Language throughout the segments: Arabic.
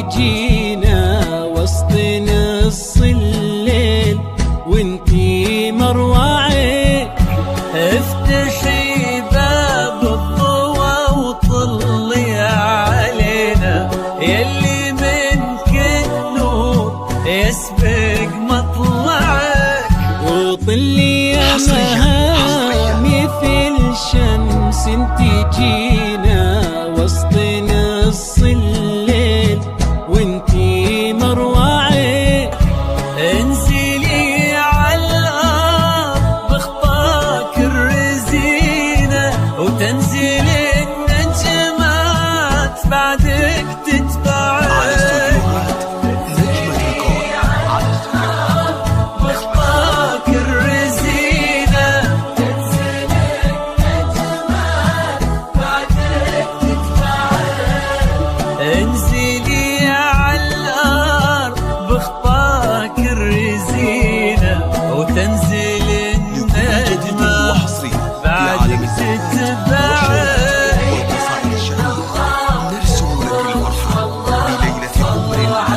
جينا وسط نص الليل وانتي مروعة. افتحي باب الضوى وطلي علينا يلي من كل نور يسبق مطلعك. وطلي يا مها مثل شمس انتي جينا وسط نص الليل وانتي مروعة. انزلي عالارض بخطاك الرزينة وتنزلي النجمات بعدك تتبعك. بخطاك الرزينة تنزلي النجمات بعدك تتبعك. انزلي عالارض بخطاك الرزينة وتنزل النجمة بعدك تتبعك. نرسم لك الفرحة بليلة عمر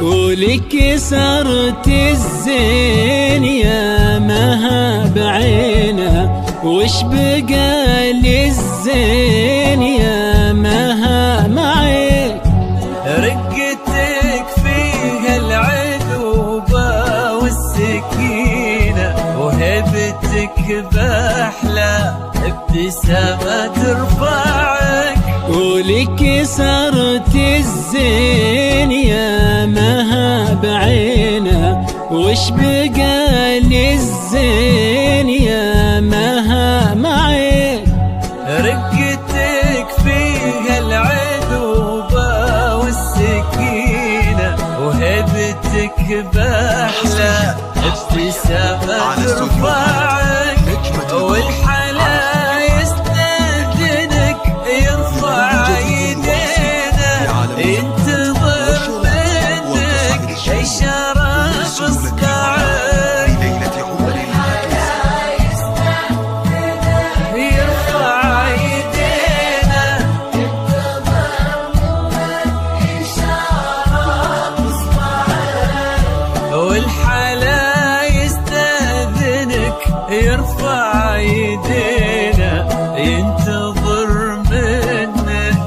ولك صرت الزين يا مها بعينا وش بقى للزين يا مها معك. رقتك فيها العذوبة والسكينة وهبتك بأحلى ابتسامة ترفعك. ولك صرت الزين يا مها بعينا وش بقى للزين يا مها معك. رقتك فيها العذوبة والسكينة وهبتك بأحلى ابتسامة ترفعك. والحلا يستأذنك يرفع يدينا ينتظر منك إشارة بإصبعك. يرفع يدينا ينتظر منك إشارة بإصبعك. والحلا يستأذنك يرفع يدينا ينتظر منك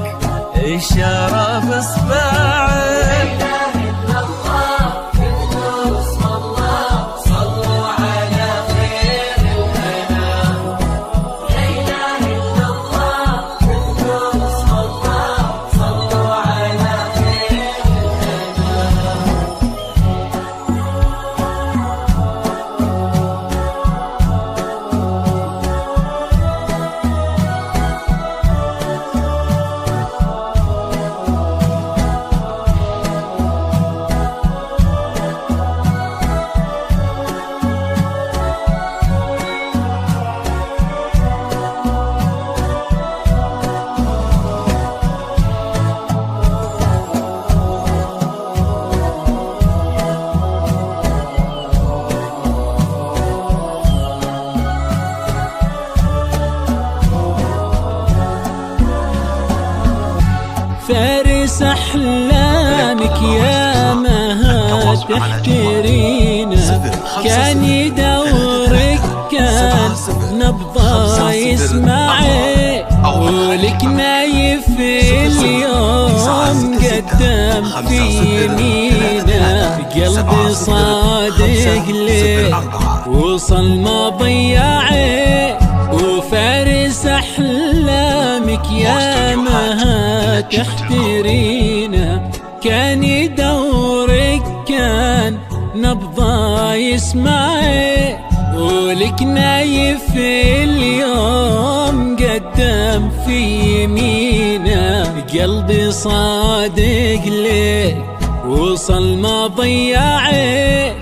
إشارة بإصبعك. فارس أحلامك يا مها تحترينا كان يدورك كان نبضة يسمعي ولك نايف اليوم قدام في يمينا قلبي صادق ليه وصل ما ضيعي تحترينا. كان يدورك كان نبضة يسمعي، ولك نايف اليوم قدم في يمينه. قلبي صادق لك وصل ما ضيعك،